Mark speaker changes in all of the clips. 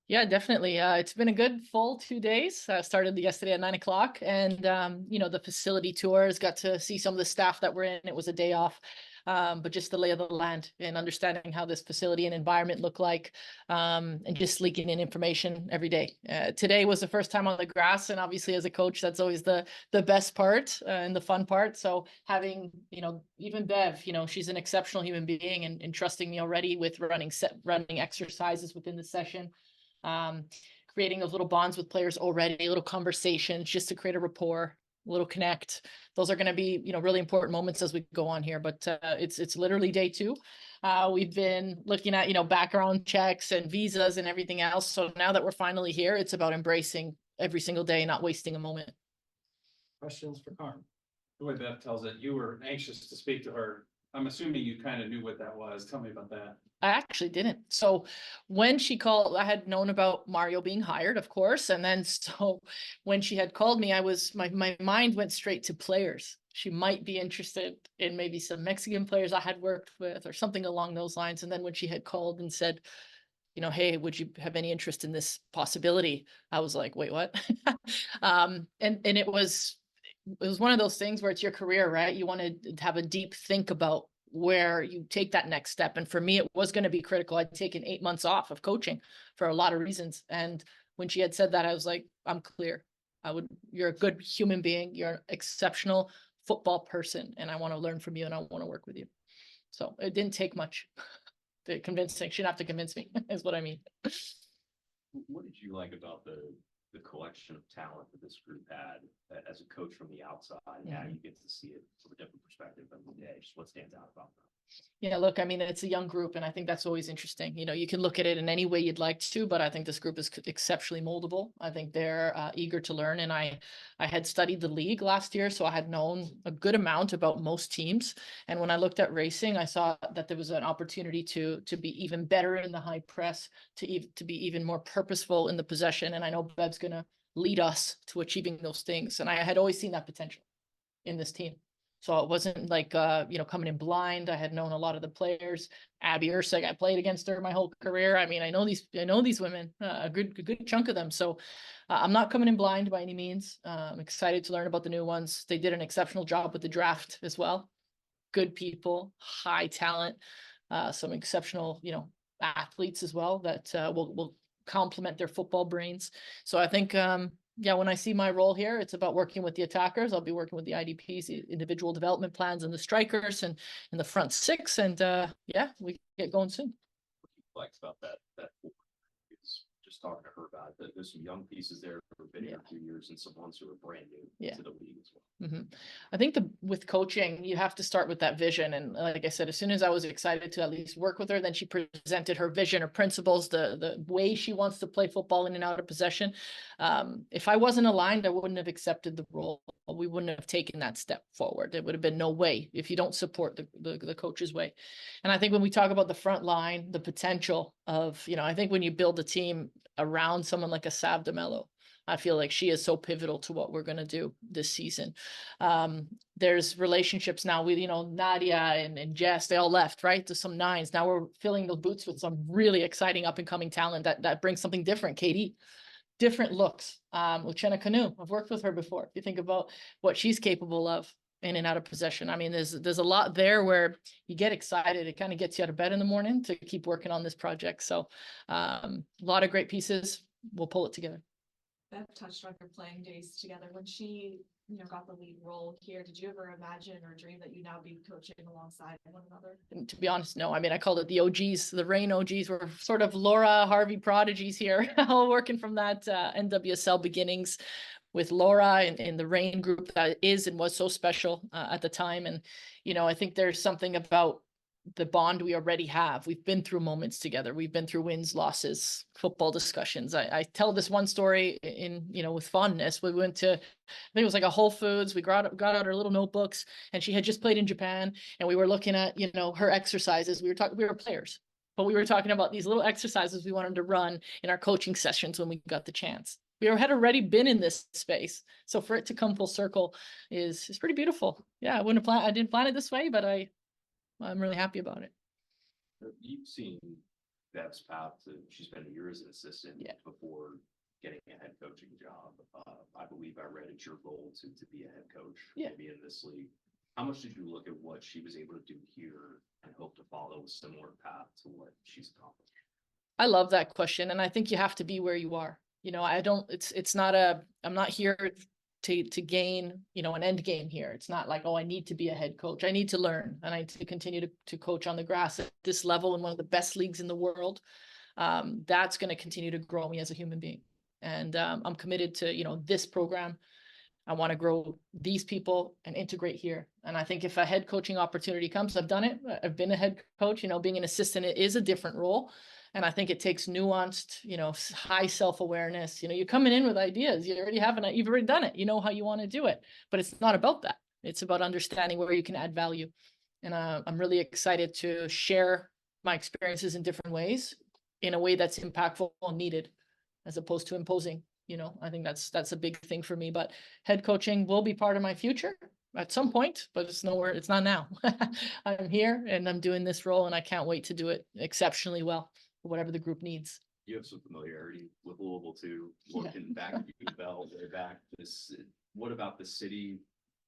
Speaker 1: Yeah, definitely. It's been a good full 2 days. Started yesterday at 9 o'clock, and the facility tours. Got to see some of the staff that were in. It was a day off, but just the lay of the land and understanding how this facility and environment look like, and just leaking in information every day. Today was the first time on the grass, and obviously, as a coach, that's always the best part and the fun part. So having even Bev, she's an exceptional human being, and trusting me already with running exercises within the session, um, creating those little bonds with players already, little conversations just to create a rapport, a little connect. Those are going to be, really important moments as we go on here. But it's literally day two. We've been looking at, background checks and visas and everything else. So now that we're finally here, it's about embracing every single day, not wasting a moment.
Speaker 2: Questions for Carm?
Speaker 3: The way Beth tells it, you were anxious to speak to her. I'm assuming you kind of knew what that was. Tell me about that.
Speaker 1: I actually didn't. So when she called, I had known about Mario being hired, of course. And then so when she had called me, my mind went straight to players. She might be interested in maybe some Mexican players I had worked with or something along those lines. And then when she had called and said, hey, would you have any interest in this possibility? I was like, wait, what? And it was one of those things where it's your career, right? You want to have a deep think about where you take that next step. And for me, it was going to be critical. I'd taken 8 months off of coaching for a lot of reasons. And when she had said that, I was like, I'm clear. You're a good human being. You're an exceptional football person. And I want to learn from you and I want to work with you. So it didn't take much to convince me. She didn't have to convince me, is what I mean.
Speaker 4: What did you like about the collection of talent that this group had as a coach from the outside? How you get to see it from a different perspective every day? Just what stands out about them?
Speaker 1: Yeah, look, I mean, it's a young group, and I think that's always interesting. You can look at it in any way you'd like to, but I think this group is exceptionally moldable. I think they're eager to learn, and I had studied the league last year, so I had known a good amount about most teams. And when I looked at racing, I saw that there was an opportunity to be even better in the high press, to be even more purposeful in the possession. And I know Bev's going to lead us to achieving those things, and I had always seen that potential in this team. So it wasn't like, coming in blind. I had known a lot of the players. Abby Erceg, I played against her my whole career. I mean, I know these women, a good chunk of them. So I'm not coming in blind by any means. I'm excited to learn about the new ones. They did an exceptional job with the draft as well. Good people, high talent, some exceptional, athletes as well that will complement their football brains. So I think, when I see my role here, it's about working with the attackers. I'll be working with the IDPs, the individual development plans, and the strikers, and the front six. And we get going soon.
Speaker 4: What do you like about that is just talking to her about it, that there's some young pieces there who have been here 2 years and some ones who are brand new to the league as well.
Speaker 1: I think with coaching, you have to start with that vision. And like I said, as soon as I was excited to at least work with her, then she presented her vision, her principles, the way she wants to play football in and out of possession. If I wasn't aligned, I wouldn't have accepted the role. We wouldn't have taken that step forward. There would have been no way if you don't support the coach's way. And I think when we talk about the front line, the potential of, I think when you build a team around someone like a Sav DeMello, I feel like she is so pivotal to what we're going to do this season. There's relationships now with, Nadia and Jess, they all left, right? To some nines. Now we're filling the boots with some really exciting up and coming talent that brings something different. Katie, different looks. Uchenna Canoe, I've worked with her before. If you think about what she's capable of in and out of possession. I mean, there's a lot there where you get excited. It kind of gets you out of bed in the morning to keep working on this project. So a lot of great pieces. We'll pull it together.
Speaker 5: Bev touched on your playing days together. When she, got the lead role here, did you ever imagine or dream that you'd now be coaching alongside one another?
Speaker 1: And to be honest, no. I mean, I called it the OGs, the Reign OGs. We're sort of Laura Harvey prodigies here, all working from that NWSL beginnings with Laura and the Reign group that is and was so special at the time. And, I think there's something about the bond we already have. We've been through moments together. We've been through wins, losses, football discussions. I tell this one story with fondness. We went to, I think it was like a Whole Foods. We got out our little notebooks, and she had just played in Japan, and we were looking at, her exercises. We were players, but we were talking about these little exercises we wanted to run in our coaching sessions when we got the chance. We had already been in this space. So for it to come full circle is pretty beautiful. Yeah, I didn't plan it this way, but I'm really happy about it.
Speaker 4: You've seen Bev's path she spent a year as an assistant
Speaker 1: Yeah.
Speaker 4: before getting a head coaching job. I believe I read it's your goal to be a head coach,
Speaker 1: Yeah.
Speaker 4: maybe in this league. How much did you look at what she was able to do here and hope to follow a similar path to what she's accomplished?
Speaker 1: I love that question. And I think you have to be where you are. You know, I'm not here to gain, you know, an end game here. It's not like, oh, I need to be a head coach. I need to learn and I need to continue to coach on the grass at this level in one of the best leagues in the world. That's going to continue to grow me as a human being. And I'm committed to, you know, this program. I want to grow these people and integrate here. And I think if a head coaching opportunity comes, I've done it. I've been a head coach, you know, being an assistant, it is a different role. And I think it takes nuanced, you know, high self-awareness. You know, you're coming in with ideas. You've already done it. You know how you want to do it, but it's not about that. It's about understanding where you can add value. And I'm really excited to share my experiences in different ways in a way that's impactful and needed, as opposed to imposing. You know, I think that's a big thing for me, but head coaching will be part of my future at some point, but it's not now. I'm here and I'm doing this role and I can't wait to do it exceptionally well, whatever the group needs.
Speaker 4: You have some familiarity with Louisville too,
Speaker 1: Yeah.
Speaker 4: working back at U of L, way back. What about the city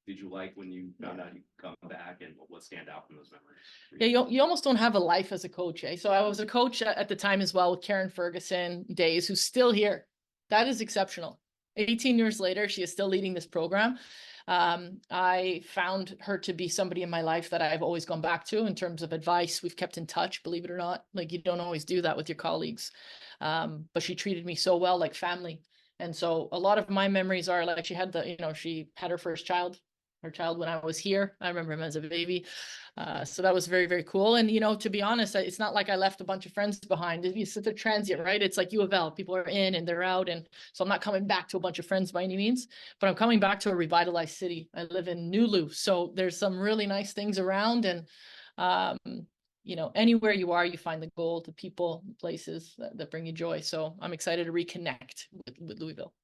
Speaker 4: did you like when you found out you come back, and what stand out from those memories?
Speaker 1: Yeah, you almost don't have a life as a coach, eh? So I was a coach at the time as well with Karen Ferguson days, who's still here. That is exceptional. 18 years later, she is still leading this program. I found her to be somebody in my life that I've always gone back to in terms of advice. We've kept in touch, believe it or not. Like, you don't always do that with your colleagues. But she treated me so well, like family. And so a lot of my memories are like, she had her first child. Her child when I was here. I remember him as a baby. So that was very, very cool. And, you know, to be honest, it's not like I left a bunch of friends behind. It's the transient, right? It's like U of L. People are in and they're out. And so I'm not coming back to a bunch of friends by any means, but I'm coming back to a revitalized city. I live in Nulu. So there's some really nice things around. And, you know, anywhere you are, you find the gold, the people, places that bring you joy. So I'm excited to reconnect with Louisville.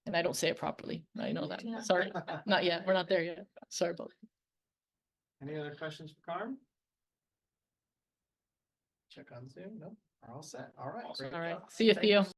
Speaker 1: And I don't say it properly. I know that.
Speaker 5: Yeah.
Speaker 1: Sorry. Not yet. We're not there yet. Sorry about it.
Speaker 2: Any other questions for Carm? Check on Zoom. No, we're all set. All right.
Speaker 4: Awesome.
Speaker 2: great
Speaker 1: All right.
Speaker 2: job.
Speaker 1: See you,
Speaker 2: Thank you
Speaker 1: Theo.